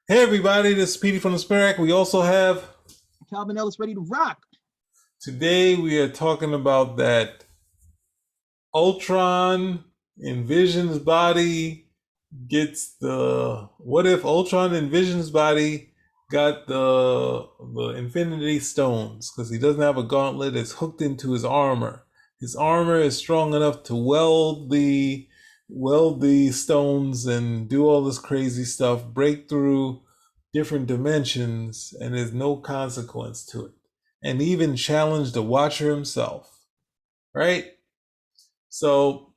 Hey everybody, this is Petey from the Spirac. We also have Calvin Ellis ready to rock. today we are talking about that Ultron in Vision's body gets the what if Ultron in Vision's body got the Infinity Stones because he doesn't have a gauntlet that's hooked into his armor. His armor is strong enough to weld the stones and do all this crazy stuff, break through different dimensions, and there's no consequence to it. And even challenge the Watcher himself, right? So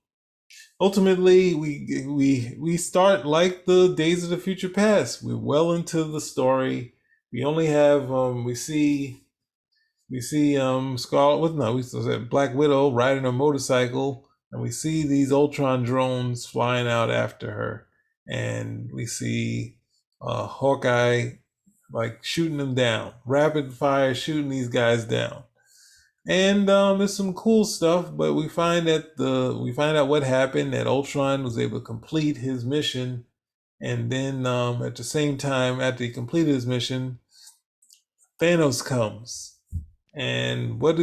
ultimately we start like the Days of the Future Past. We're well into the story. We only have we see Scarlet with no we still say Black Widow riding a motorcycle, and we see these Ultron drones flying out after her, and we see Hawkeye like shooting them down, rapid fire shooting these guys down. And there's some cool stuff, but we find out what happened. That Ultron was able to complete his mission, and then at the same time, after he completed his mission, Thanos comes. And what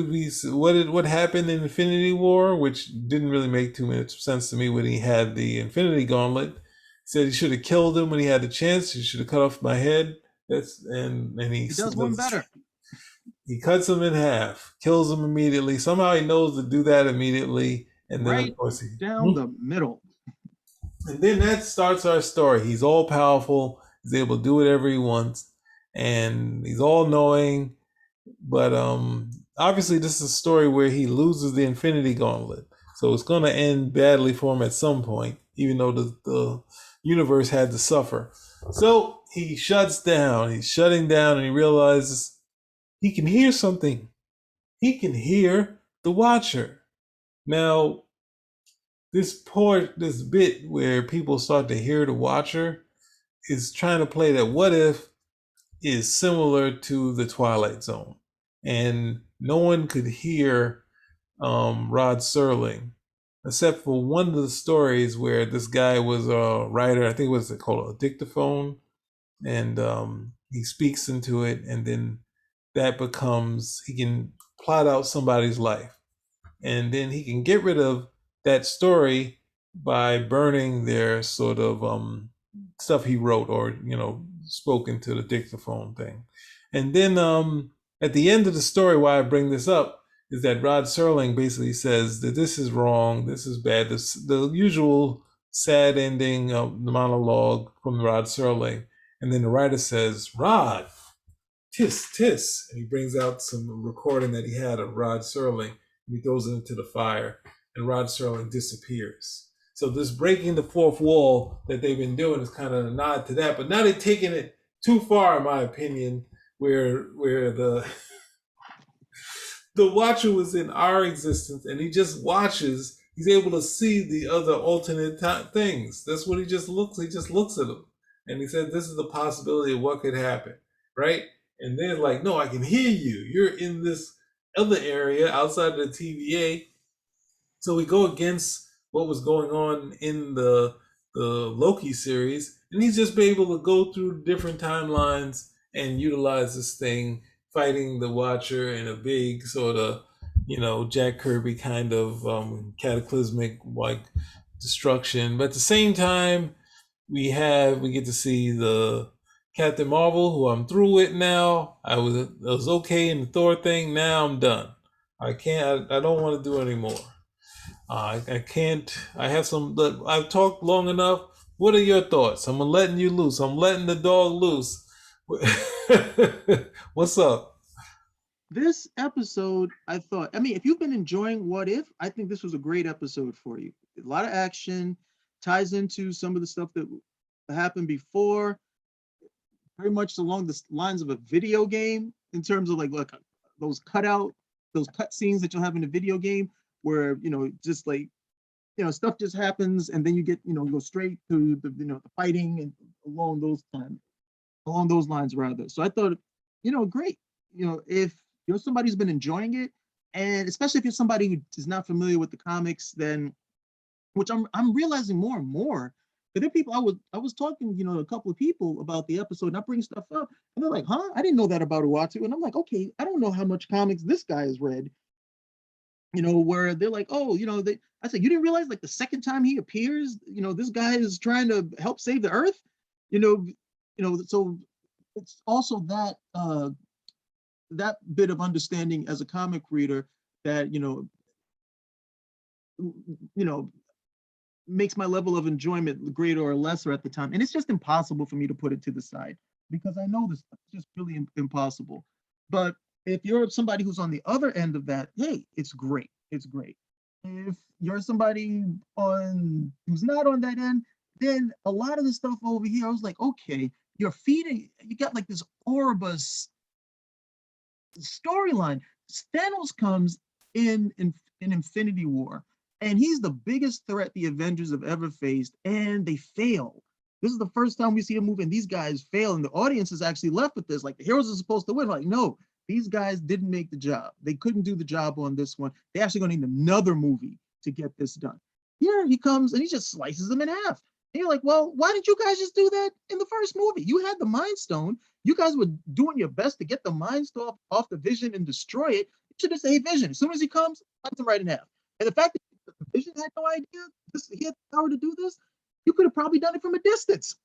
happened in Infinity War, which didn't really make too much sense to me when he had the Infinity Gauntlet. He said he should have killed him when he had the chance. He should have cut off my head. That's and he He does one better. he cuts him in half, kills him immediately. Somehow he knows to do that immediately, and then of Right course down the middle. and then that starts our story. He's all powerful. He's able to do whatever he wants, and he's all knowing. But obviously this is a story where he loses the Infinity Gauntlet, so it's going to end badly for him at some point, even though the universe had to suffer. So he shuts down. He's shutting down, and he realizes he can hear something. He can hear the Watcher. Now, this bit where people start to hear the Watcher is trying to play that what if is similar to the Twilight Zone, and no one could hear Rod Serling except for one of the stories where this guy was a writer. I think it was called a dictaphone, and he speaks into it, and then that becomes he can plot out somebody's life, and then he can get rid of that story by burning their sort of stuff he wrote or spoken to the dictaphone thing. And then at the end of the story, why I bring this up is that Rod Serling basically says that this is wrong, this is bad, this the usual sad ending of the monologue from Rod Serling. And then the writer says, Rod, tis tis, and he brings out some recording that he had of Rod Serling, and he throws it into the fire, and Rod Serling disappears. So this breaking the fourth wall that they've been doing is kind of a nod to that, but now they're taking it too far, in my opinion, where the Watcher was in our existence, and he just watches. He's able to see the other alternate things. That's what he just looks. He just looks at them, and he said, "This is the possibility of what could happen." Right? And then like, no, I can hear you. You're in this other area outside of the TVA. So we go against what was going on in the Loki series, and he's just been able to go through different timelines and utilize this thing, fighting the Watcher in a big sort of Jack Kirby kind of cataclysmic like destruction. But at the same time, we get to see the Captain Marvel, who I'm through with now. I was okay in the Thor thing. Now I'm done. I can't. I don't want to do anymore. I can't. I have some. I've talked long enough. What are your thoughts? I'm letting you loose. I'm letting the dog loose. What's up? This episode, I mean, if you've been enjoying What If, I think this was a great episode for you. A lot of action, ties into some of the stuff that happened before, very much along the lines of a video game in terms of like those those cut scenes that you'll have in a video game where, just like, stuff just happens and then you get, go straight to the fighting and along those lines rather. So I thought, great. If you're somebody who's been enjoying it, and especially if you're somebody who is not familiar with the comics, then which I'm realizing more and more But then people, I was talking, to a couple of people about the episode, and I bring stuff up, and they're like, "Huh? I didn't know that about Uatu." And I'm like, "Okay, I don't know how much comics this guy has read." Where they're like, "Oh, I said, you didn't realize like the second time he appears, this guy is trying to help save the Earth." You know, so it's also that bit of understanding as a comic reader that you know makes my level of enjoyment greater or lesser at the time. And it's just impossible for me to put it to the side because I know this stuff. It's just really impossible. But if you're somebody who's on the other end of that, hey, it's great. It's great. If you're somebody on who's not on that end, then a lot of the stuff over here, I was like, okay, you got like this Orbis storyline. Thanos comes in Infinity War, and he's the biggest threat the Avengers have ever faced, and they fail. This is the first time we see a movie, and these guys fail, and the audience is actually left with this. Like the heroes are supposed to win. Like, no, these guys didn't make the job. They couldn't do the job on this one. They actually gonna need another movie to get this done. Here he comes and he just slices them in half. And you're like, well, why didn't you guys just do that in the first movie? You had the Mind Stone. You guys were doing your best to get the Mind Stone off the Vision and destroy it. You should have said, hey, Vision, as soon as he comes, cut him right in half. And the fact that the Vision had no idea he had the power to do this, you could have probably done it from a distance,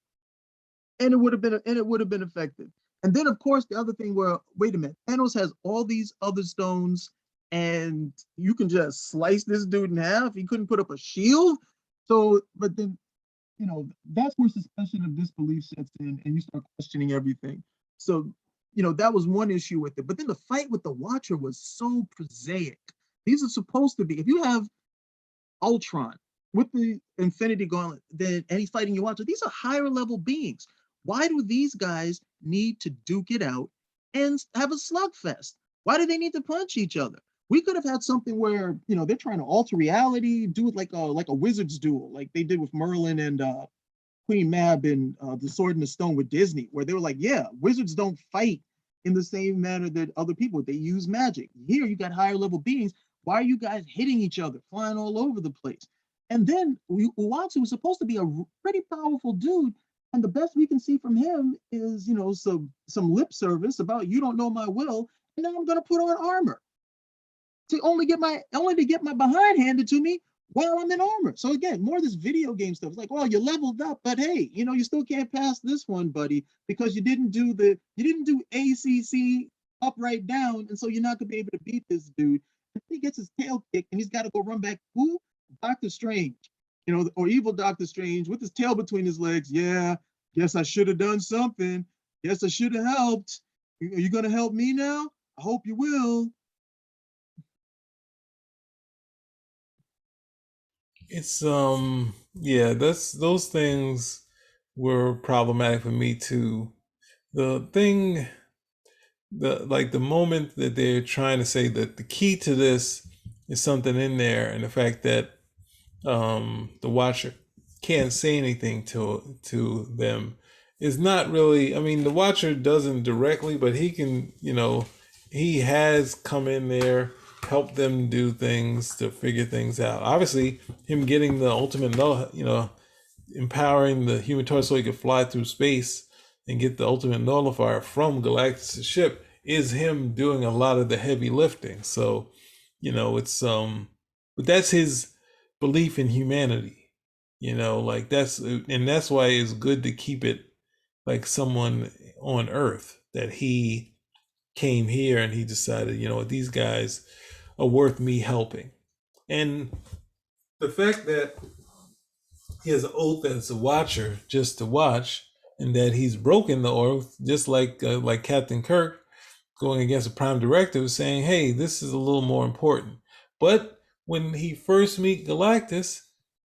and it would have been effective. And then, of course, the other thing where, wait a minute, Thanos has all these other stones, and you can just slice this dude in half. He couldn't put up a shield. So, but then that's where suspension of disbelief sets in and you start questioning everything. So, that was one issue with it. But then the fight with the Watcher was so prosaic. These are supposed to be, if you have Ultron with the Infinity Gauntlet, then and he's fighting your Watcher, these are higher level beings. Why do these guys need to duke it out and have a slugfest? Why do they need to punch each other? We could have had something where they're trying to alter reality, do it like a wizard's duel, like they did with Merlin and Queen Mab in The Sword and the Stone with Disney, where they were like, yeah, wizards don't fight in the same manner that other people. They use magic. Here you got higher level beings. Why are you guys hitting each other, flying all over the place? And then Uatu was supposed to be a pretty powerful dude, and the best we can see from him is some lip service about you don't know my will, and now I'm going to put on armor to only to get my behind handed to me while I'm in armor. So again, more of this video game stuff. It's like, well, you leveled up, but hey, you still can't pass this one, buddy, because you didn't do ACC up, right, down, and so you're not gonna be able to beat this dude. And he gets his tail kicked, and he's got to go run back. Who? Doctor Strange, or evil Doctor Strange with his tail between his legs. Yeah, guess I should have done something. Guess I should have helped. Are you gonna help me now? I hope you will. It's yeah, that's those things were problematic for me too. The thing the moment that they're trying to say that the key to this is something in there, and the fact that the watcher can't say anything to them is not really. I mean, the watcher doesn't directly, but he can. He has come in there, helped them do things to figure things out. Obviously, him getting the ultimate, empowering the Human Torch so he could fly through space and get the ultimate nullifier from Galactus' ship is him doing a lot of the heavy lifting. So, it's but that's his belief in humanity. Like that's why it's good to keep it like someone on Earth that he came here and he decided, these guys are worth me helping. And the fact that he has an oath as a watcher just to watch, and that he's broken the oath, just like Captain Kirk going against a prime directive, saying, "Hey, this is a little more important." But when he first meet Galactus,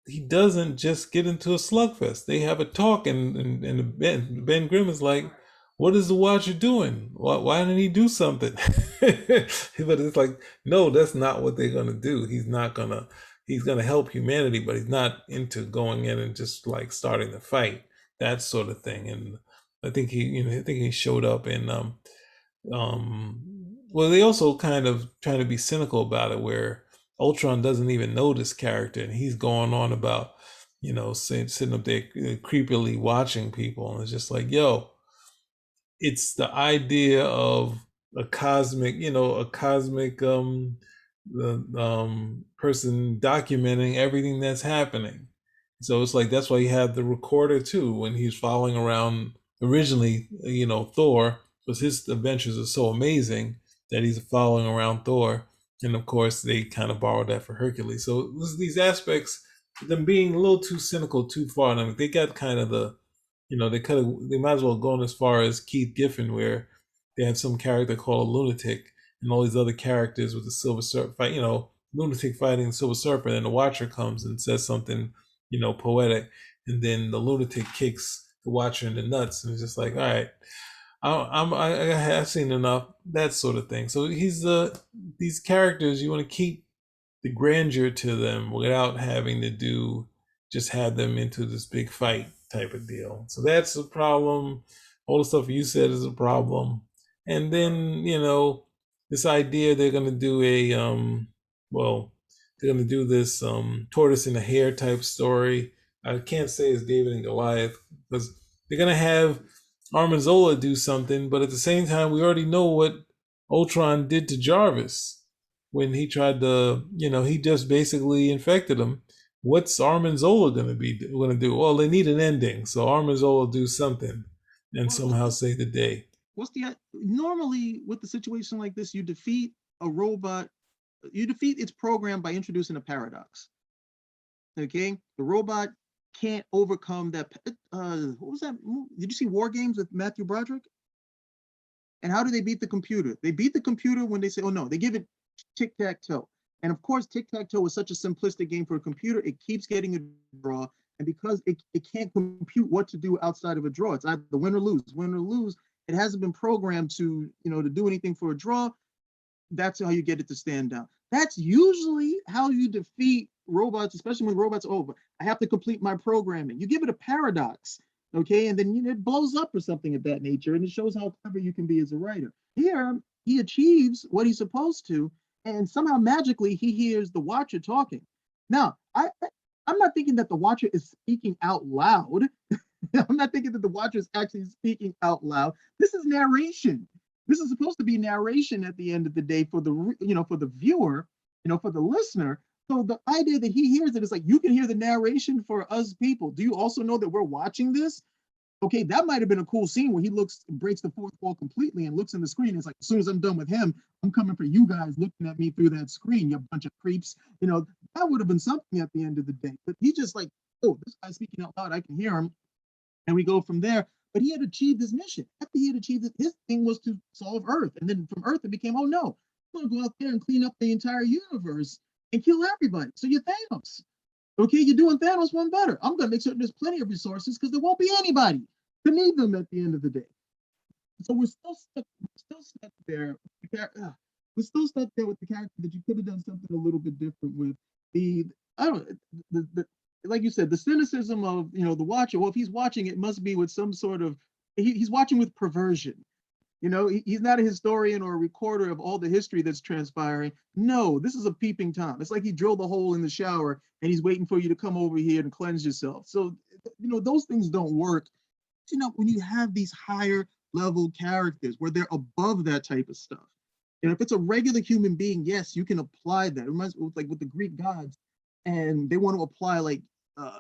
he doesn't just get into a slugfest. They have a talk, and Ben Grimm is like, "What is the Watcher doing? Why didn't he do something?" But it's like, no, that's not what they're gonna do. He's gonna help humanity, but he's not into going in and just like starting the fight, that sort of thing. And I think he showed up in well, they also kind of trying to be cynical about it, where Ultron doesn't even know this character, and he's going on about, sitting up there creepily watching people, and it's just like, yo, it's the idea of a cosmic person documenting everything that's happening. So it's like that's why you have the recorder too when he's following around. Originally, Thor, because his adventures are so amazing that he's following around Thor, and of course they kind of borrowed that for Hercules. So these aspects, them being a little too cynical, too far, and I mean, they got kind of they might as well go as far as Keith Giffen, where they have some character called a lunatic, and all these other characters with the Silver Surfer fight, lunatic fighting the Silver Surfer, and then the Watcher comes and says something, poetic, and then the lunatic kicks the Watcher in the nuts, and it's just like, all right, I have seen enough, that sort of thing. So these characters, you want to keep the grandeur to them without having to just have them into this big fight type of deal. So that's a problem. All the stuff you said is a problem. And then, this idea they're gonna do well, they're gonna do this tortoise and the hare type story. I can't say it's David and Goliath because they're gonna have Armanzola do something, but at the same time, we already know what Ultron did to Jarvis when he tried to, he just basically infected him. What's Armanzola going to do? Well, they need an ending, so Armanzola do something and somehow save the day. What's the normally with the situation like this, you defeat a robot, you defeat its program by introducing a paradox. Okay, the robot can't overcome that. What was that? Did you see War Games with Matthew Broderick? And how do they beat the computer? They beat the computer when they say, oh no, they give it tic-tac-toe. And of course, tic-tac-toe is such a simplistic game for a computer, it keeps getting a draw. And because it can't compute what to do outside of a draw, it's either win or lose, win or lose. It hasn't been programmed to, to do anything for a draw. That's how you get it to stand down. That's usually how you defeat robots, especially when robots are over. I have to complete my programming. You give it a paradox, okay, and then it blows up or something of that nature, and it shows how clever you can be as a writer. Here, he achieves what he's supposed to, and somehow magically he hears the Watcher talking. Now, I'm not thinking that the Watcher is speaking out loud. I'm not thinking that the Watcher is actually speaking out loud. This is narration. This is supposed to be narration at the end of the day for the viewer, for the listener. So the idea that he hears it is like, you can hear the narration for us people. Do you also know that we're watching this? Okay, that might have been a cool scene where he breaks the fourth wall completely and looks in the screen. It's like, as soon as I'm done with him, I'm coming for you guys looking at me through that screen, you bunch of creeps. That would have been something at the end of the day. But he just like, oh, this guy's speaking out loud, I can hear him. And we go from there. But he had achieved his mission. After he had achieved it, his thing was to solve Earth. And then from Earth, it became, oh no, I'm going to go out there and clean up the entire universe and kill everybody. So you're Thanos. Okay, you're doing Thanos one better. I'm going to make certain there's plenty of resources because there won't be anybody to need them at the end of the day. So we're still stuck there. We're still stuck there with the character that you could have done something a little bit different with. I don't the like you said, the cynicism of the Watcher. Well, if he's watching, it must be with some sort of he's watching with perversion. He's not a historian or a recorder of all the history that's transpiring. No, this is a peeping Tom. It's like he drilled a hole in the shower and he's waiting for you to come over here and cleanse yourself. So, those things don't work. When you have these higher level characters where they're above that type of stuff. And if it's a regular human being, yes, you can apply that. It reminds me like with the Greek gods, and they want to apply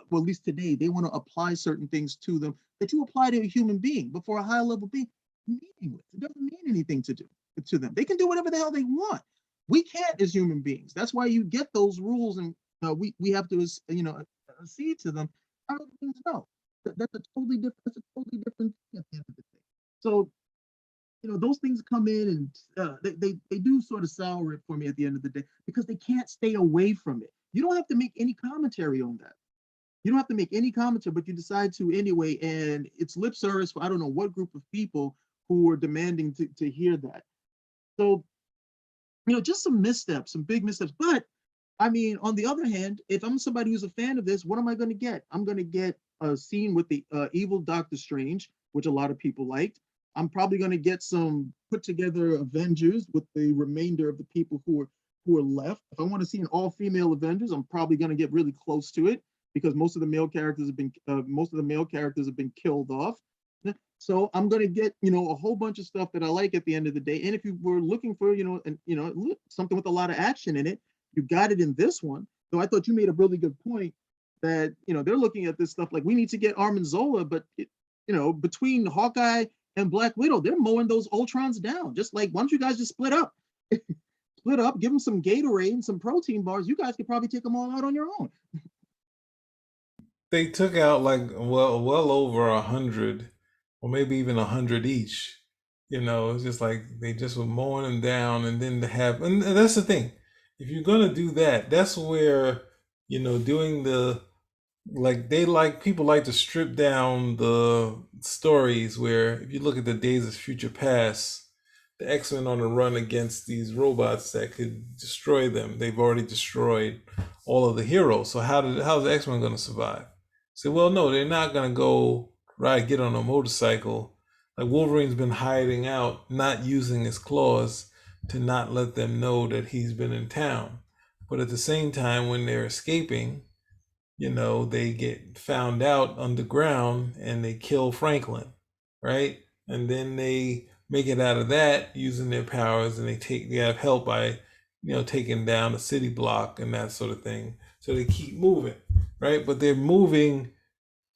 well, at least today, they want to apply certain things to them that you apply to a human being. But for a high level being, meaningless. It doesn't mean anything to them. They can do whatever the hell they want. We can't as human beings. That's why you get those rules, and we have to accede to them. Other things, no. That's a totally different thing at the end of the day. So those things come in and they do sort of sour it for me at the end of the day because they can't stay away from it. You don't have to make any commentary on that. You don't have to make any commentary, but you decide to anyway, and it's lip service for I don't know what group of people who are demanding to hear that. So, just some missteps, some big missteps. But I mean, on the other hand, if I'm somebody who's a fan of this, what am I going to get? I'm going to get a scene with the evil Doctor Strange, which a lot of people liked. I'm probably going to get some put together Avengers with the remainder of the people who are left. If I want to see an all-female Avengers, I'm probably going to get really close to it. because most of the male characters have been killed off. So I'm gonna get a whole bunch of stuff that I like at the end of the day. And if you were looking for something with a lot of action in it, you got it in this one. So I thought you made a really good point that they're looking at this stuff like we need to get Armanzola, but between Hawkeye and Black Widow, they're mowing those Ultrons down. Just like, why don't you guys just split up? Split up, give them some Gatorade and some protein bars. You guys could probably take them all out on your own. They took out like well over 100, or maybe even 100 each. It's just like they just were mowing them down, and then to have, and that's the thing. If you're gonna do that, that's where doing the like they like people like to strip down the stories where if you look at the Days of Future Past, the X-Men on the run against these robots that could destroy them. They've already destroyed all of the heroes. So how's the X-Men going to survive? Say, well, no, they're not going to go get on a motorcycle. Like Wolverine's been hiding out, not using his claws to not let them know that he's been in town. But at the same time, when they're escaping, they get found out underground and they kill Franklin, right? And then they make it out of that using their powers, and they have help by taking down a city block and that sort of thing. So they keep moving, right? But they're moving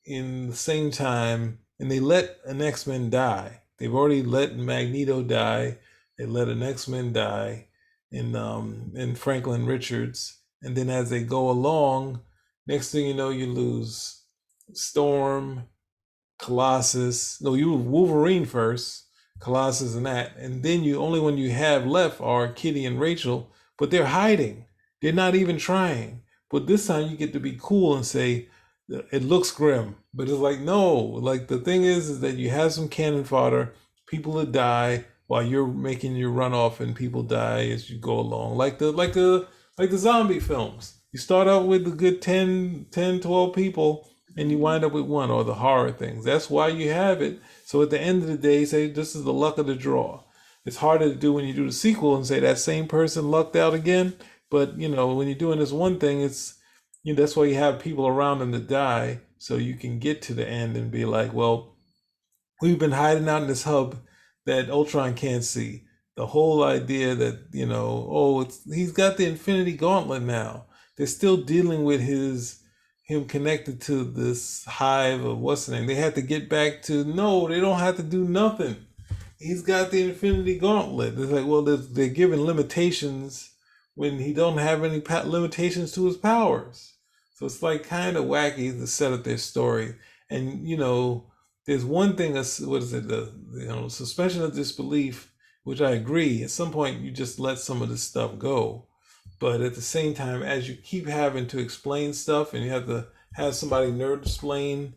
in the same time, and they let an X-Men die. They've already let Magneto die. They let an X-Men die in Franklin Richards, and then as they go along, next thing you know, you lose Storm, Colossus. No, you lose Wolverine first, Colossus, and that, and then you only one you have left are Kitty and Rachel, but they're hiding. They're not even trying. But this time you get to be cool and say it looks grim, but it's like no. Like the thing is that you have some cannon fodder, people that die while you're making your run off, and people die as you go along, like the zombie films. You start out with a good 10, 12 people, and you wind up with one, or the horror things. That's why you have it. So at the end of the day, say this is the luck of the draw. It's harder to do when you do the sequel and say that same person lucked out again. But when you're doing this one thing, it's that's why you have people around them to die, so you can get to the end and be like, well, we've been hiding out in this hub that Ultron can't see. The whole idea that he's got the Infinity Gauntlet now. They're still dealing with him connected to this hive of what's the name. They have to get back to no. They don't have to do nothing. He's got the Infinity Gauntlet. It's like, well, they're given limitations when he don't have any limitations to his powers. So it's like kind of wacky to set up their story. And there's one thing. What is it? The suspension of disbelief, which I agree. At some point, you just let some of this stuff go. But at the same time, as you keep having to explain stuff, and you have to have somebody nerd explain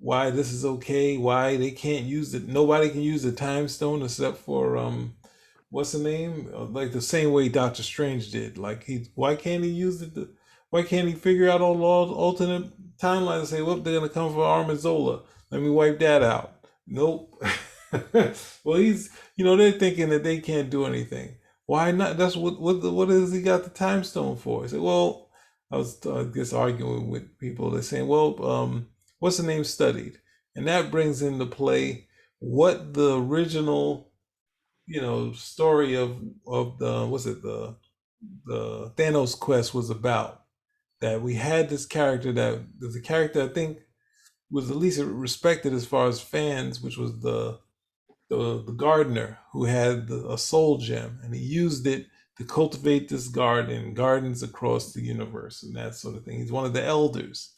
why this is okay, why they can't use it. Nobody can use the time stone except for what's the name? Like the same way Doctor Strange did. Like why can't he use it? Why can't he figure out all the alternate timelines and say, well, they're gonna come for Armanzola. Let me wipe that out. Nope. Well, they're thinking that they can't do anything. Why not? That's what has he got the time stone for? I said, well, I was just arguing with people. They're saying, well, what's the name studied? And that brings into play what the original, story of the Thanos quest was about. That we had this character that there's a character I think was at least respected as far as fans, which was the gardener who had a soul gem, and he used it to cultivate this garden, gardens across the universe, and that sort of thing. He's one of the elders,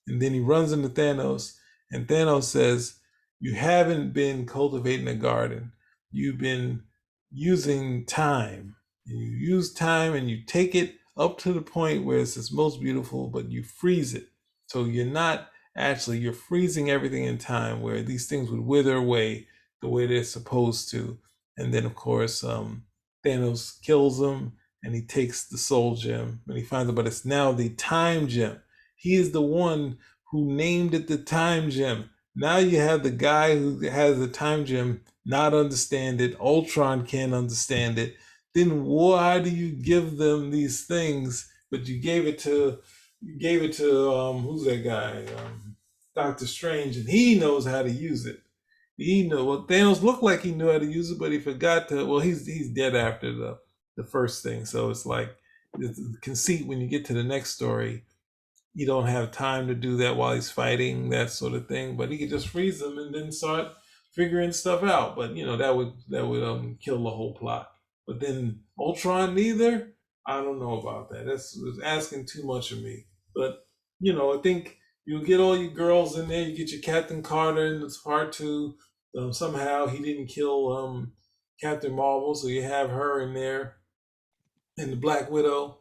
and then he runs into Thanos, and Thanos says, "You haven't been cultivating a garden. You've been using time. And you use time, and you take it up to the point where it's its most beautiful, but you freeze it. So you're freezing everything in time, where these things would wither away the way they're supposed to." And then, of course, Thanos kills him, and he takes the soul gem, and he finds out, but it's now the time gem. He is the one who named it the time gem. Now you have the guy who has the time gem not understand it. Ultron can't understand it. Then why do you give them these things? But you gave it to gave it to who's that guy? Doctor Strange, and he knows how to use it. He know well Thanos looked like he knew how to use it, but he forgot to. Well, he's dead after the first thing, so it's like the conceit when you get to the next story you don't have time to do that while he's fighting, that sort of thing. But he could just freeze them and then start figuring stuff out. But that would kill the whole plot. But then Ultron neither. I don't know about that. That's asking too much of me. But I think you'll get all your girls in there. You get your Captain Carter in this part two. Somehow he didn't kill Captain Marvel, so you have her in there, and the Black Widow,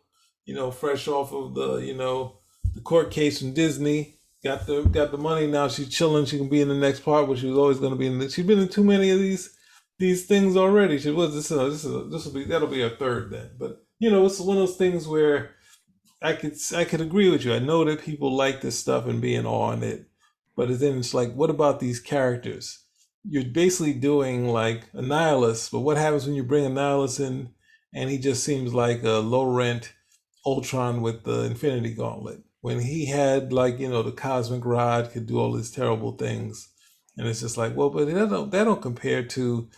fresh off of the court case from Disney. Got the money now. She's chilling. She can be in the next part, but she was always going to be in. She's been in too many of these things already. She was this will be that'll be her third then. But it's one of those things where I could agree with you. I know that people like this stuff and be in awe on it, but then it's like, what about these characters? You're basically doing like a nihilist, but what happens when you bring a nihilist in and he just seems like a low rent Ultron with the Infinity Gauntlet? When he had like the cosmic rod, could do all these terrible things, and it's just like, well, but that don't compare to.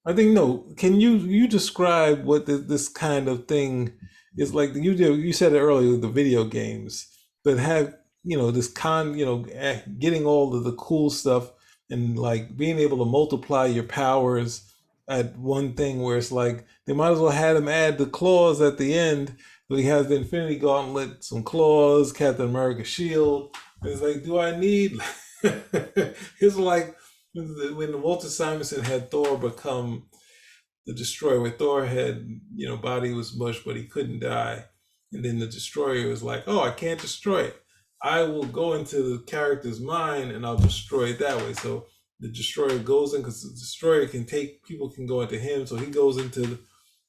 I think no. Can you describe what this kind of thing is like? You said it earlier with the video games that have this getting all of the cool stuff and like being able to multiply your powers at one thing where it's like they might as well have him add the claws at the end. So he has the Infinity Gauntlet, some claws, Captain America shield. It's like, do I need? It's like when Walter Simonson had Thor become the Destroyer, where Thor had, body was mush, but he couldn't die. And then the Destroyer was like, oh, I can't destroy it. I will go into the character's mind and I'll destroy it that way. So the Destroyer goes in because the Destroyer people can go into him. So he goes into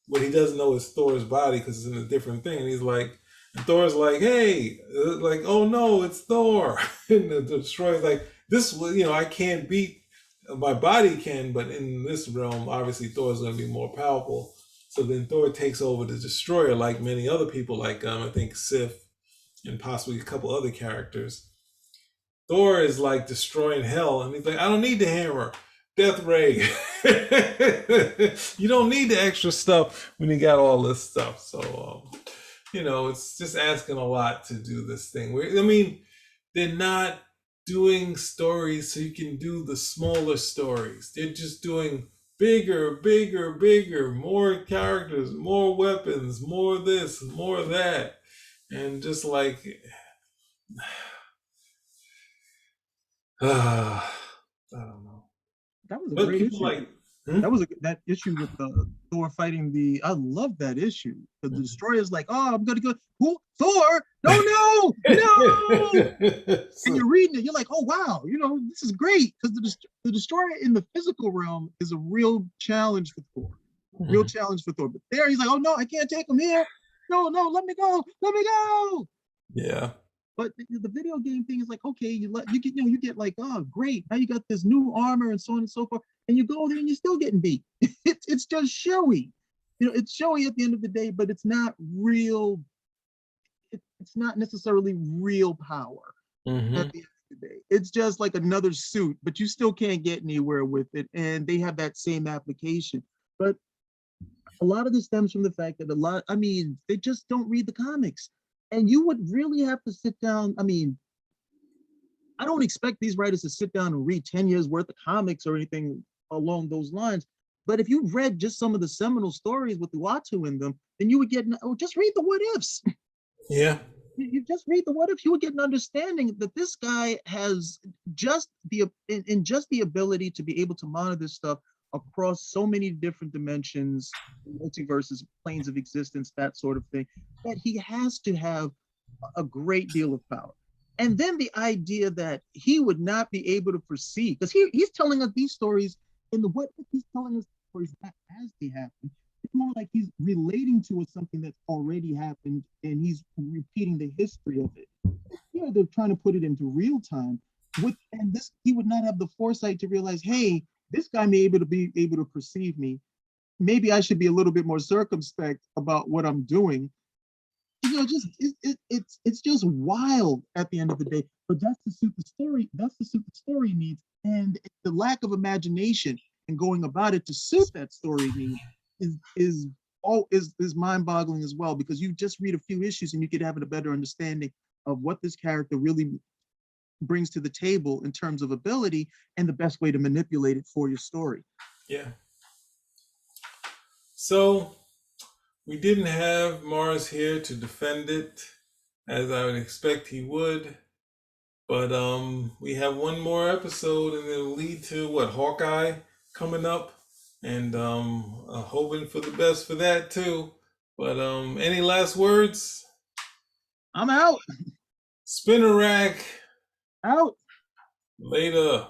what he doesn't know is Thor's body because it's in a different thing. And he's like, and Thor's like, hey, like, oh no, it's Thor. And the Destroyer's like, this, I can't beat, my body can, but in this realm, obviously Thor's going to be more powerful. So then Thor takes over the Destroyer, like many other people, like I think Sif and possibly a couple other characters. Thor is like destroying hell, and he's like, I don't need the hammer. Death Ray. You don't need the extra stuff when you got all this stuff. So, it's just asking a lot to do this thing. I mean, they're not doing stories so you can do the smaller stories. They're just doing bigger, bigger, bigger, more characters, more weapons, more this, more that. And just like, I don't know. That was a But great people issue. like, hmm? That was that issue with Thor fighting the. I love that issue because the Destroyer's like, oh, I'm gonna go. Who? Thor? No, no, no! And So, you're reading it, you're like, oh wow, this is great because the Destroyer in the physical realm is a real challenge for Thor, real mhm. challenge for Thor. But there, he's like, oh no, I can't take him here. No, no, let me go, let me go. Yeah. But the video game thing is like, okay, you get like, oh great, now you got this new armor and so on and so forth, and you go there and you're still getting beat. It's just showy, it's showy at the end of the day, but it's not real. It's not necessarily real power at Hmm. the end of the day. It's just like another suit, but you still can't get anywhere with it, and they have that same application. But a lot of this stems from the fact that they just don't read the comics. And you would really have to sit down. I mean, I don't expect these writers to sit down and read 10 years worth of comics or anything along those lines. But if you read just some of the seminal stories with the Uatu in them, then you would get, oh, just read the what ifs. Yeah. You just read the what ifs, you would get an understanding that this guy has just the ability to be able to monitor this stuff across so many different dimensions, multiverses, planes of existence, that sort of thing, that he has to have a great deal of power. And then the idea that he would not be able to foresee, because he's telling us these stories in the what if he's telling us stories not as they happen. It's more like he's relating to us something that's already happened and he's repeating the history of it. Here they're trying to put it into real time. And this he would not have the foresight to realize, hey, this guy may be able to perceive me. Maybe I should be a little bit more circumspect about what I'm doing. it's just wild at the end of the day. But that's the suit the story. That's the suit the story needs, and the lack of imagination and going about it to suit that story need is mind boggling as well. Because you just read a few issues and you could have a better understanding of what this character really brings to the table in terms of ability and the best way to manipulate it for your story. Yeah. So we didn't have Mars here to defend it, as I would expect he would. But we have one more episode, and it'll lead to what, Hawkeye coming up, and hoping for the best for that too. But any last words? I'm out. Spinner rack Out. later.